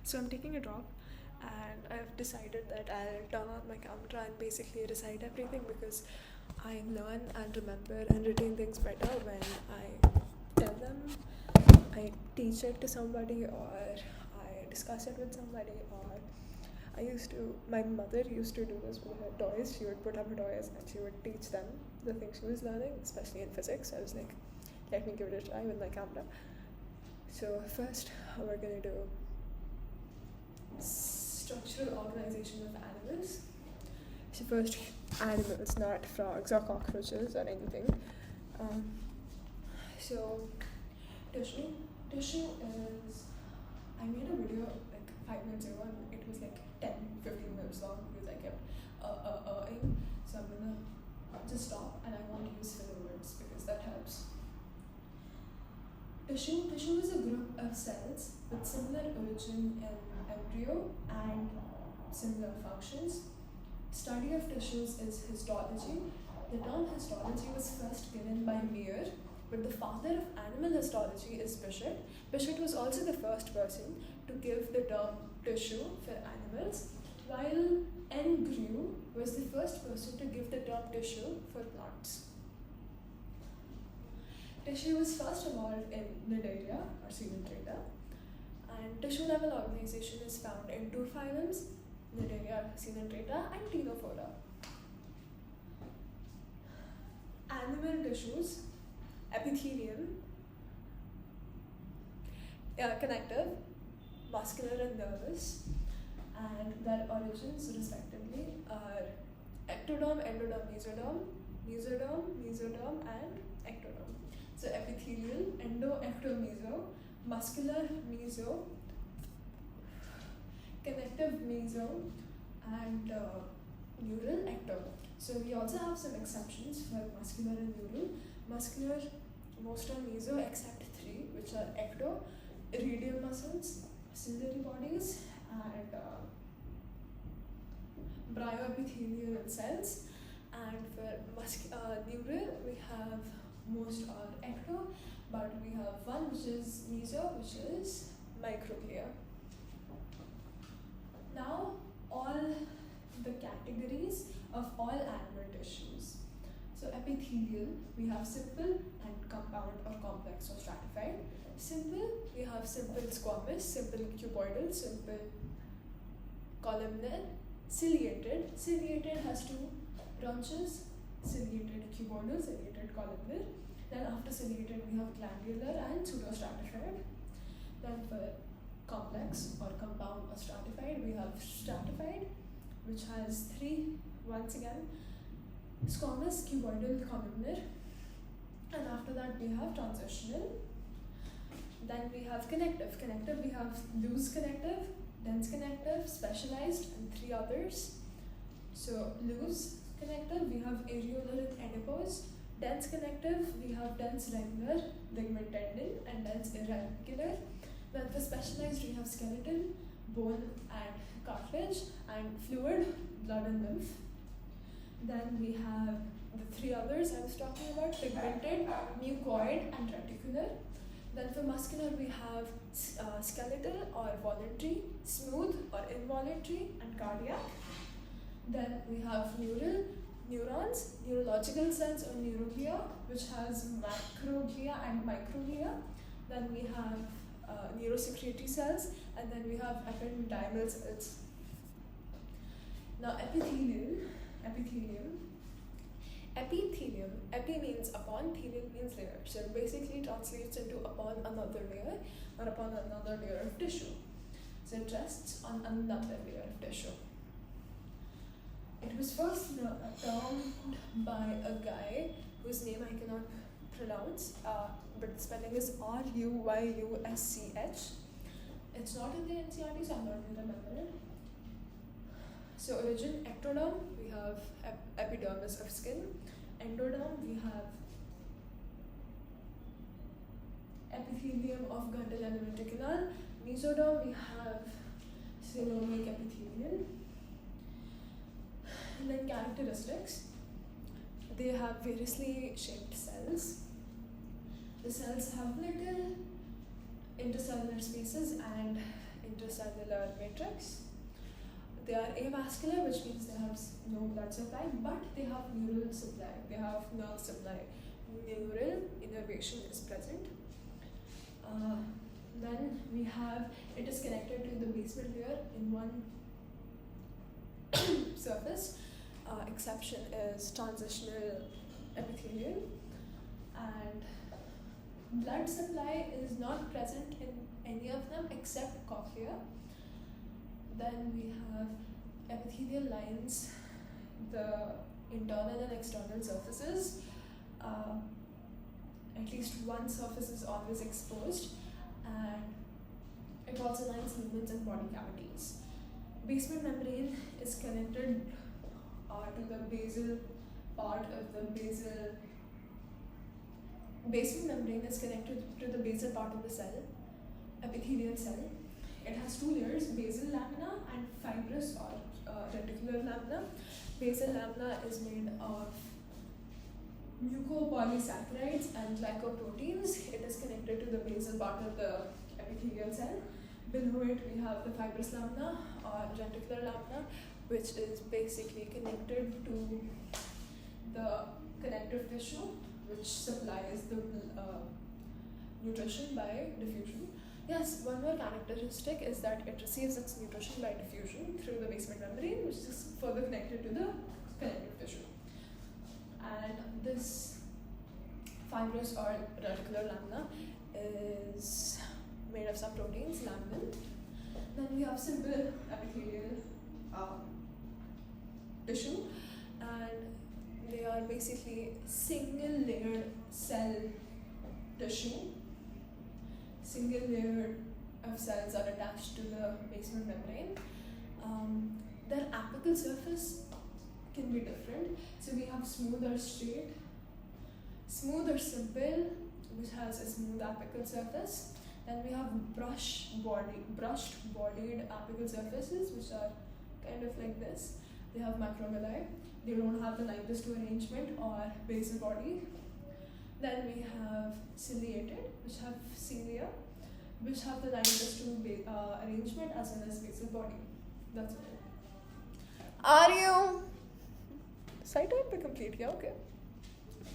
So I'm taking a drop, and I've decided that I'll turn on my camera and basically recite everything, because I learn and remember and retain things better when I tell them, I teach it to somebody, or I discuss it with somebody, or my mother used to do this with her toys. She would put up her toys and she would teach them the things she was learning, especially in physics. I was like, let me give it a try with my camera. So first, we're gonna do structural organization of animals. So first, animals, not frogs or cockroaches or anything. So tissue is, I made a video like 5 minutes ago, and it was like 10-15 minutes long because I kept in. So I'm gonna just stop, and I won't use filler words because that helps. Tissue is a group of cells with similar origin in embryo and similar functions. Study of tissues is histology. The term histology was first given by Muir, but the father of animal histology is Bichette. Bichette was also the first person to give the term tissue for animals, while N. Grew was the first person to give the term tissue for plants. Tissue was first evolved in Cnidaria or Coelenterata, and tissue level organization is found in two phylums, Cnidaria, Coelenterata, and Ctenophora. Animal tissues, epithelium, connective, muscular, and nervous, and their origins respectively are ectoderm, endoderm, mesoderm, and ectoderm. So epithelial, endo, ecto, meso, muscular, meso, connective, meso, and neural, ecto. So we also have some exceptions for muscular and neural. Muscular, most are meso except 3, which are ecto, iridial muscles, ciliary bodies, and bryoepithelial cells. And for neural, we have most are ecto, but we have one which is meso, which is microglia. Now, all the categories of all animal tissues. So epithelial, we have simple and compound or complex or stratified. Simple, we have simple squamous, simple cuboidal, simple columnar. Ciliated has two branches, ciliated cuboidal, ciliated columnar. Then after ciliated, we have glandular and pseudostratified. Then for complex or compound or stratified, we have stratified, which has 3, once again, squamous, cuboidal, columnar. And after that, we have transitional. Then we have connective. Connective, we have loose connective, dense connective, specialized, and 3 others. So loose connective, we have areolar and adipose. Dense connective, we have dense regular, ligament tendon, and dense irregular. Then for specialized, we have skeleton, bone, and cartilage, and fluid, blood, and lymph. Then we have the 3 others I was talking about, pigmented, mucoid, and reticular. Then for muscular, we have skeletal or voluntary, smooth or involuntary, and cardiac. Then we have neural, neurons, neurological cells or neuroglia, which has macroglia and microglia. Then we have neurosecretory cells, and then we have ependymal cells. Now epithelium. Epi means upon, thelium means layer. So it basically translates into upon another layer or upon another layer of tissue. So it rests on another layer of tissue. It was first termed by a guy whose name I cannot pronounce, but the spelling is Ruyusch. It's not in the NCERT, so I'm not going to remember it. So origin, ectoderm, we have epidermis of skin. Endoderm, we have epithelium of Gardner and ventricular. Mesoderm, we have coelomic epithelium. And then characteristics, they have variously shaped cells. The cells have little intercellular spaces and intracellular matrix. They are avascular, which means they have no blood supply, but they have neural supply. They have nerve supply. Neural innervation is present. Then we have, it is connected to the basement layer in one surface. Exception is transitional epithelial, and blood supply is not present in any of them except cochlea. Then we have epithelial lines, the internal and external surfaces. At least one surface is always exposed, and it also lines movements and body cavities. Basement membrane is connected to the basal part of the basement membrane is connected to the basal part of the cell, epithelial cell. It has two layers, basal lamina and fibrous or reticular lamina. Basal lamina is made of mucopolysaccharides and glycoproteins. It is connected to the basal part of the epithelial cell. Below it we have the fibrous lamina or reticular lamina, which is basically connected to the connective tissue, which supplies the nutrition by diffusion. Yes, one more characteristic is that it receives its nutrition by diffusion through the basement membrane, which is further connected to the connective tissue. And this fibrous or reticular lamina is made of some proteins, lamin. Then we have simple epithelial tissue, and they are basically single layered cell tissue. Single layer of cells are attached to the basement membrane. Their apical surface can be different. So we have smooth or straight, smooth or simple, which has a smooth apical surface. Then we have brushed bodied apical surfaces, which are kind of like this. They have macrovilli. They don't have the line to arrangement or basal body. Then we have ciliated, which have cilia, which have the line to arrangement as well as basal body. That's it. Are you? Side type complete, yeah, okay.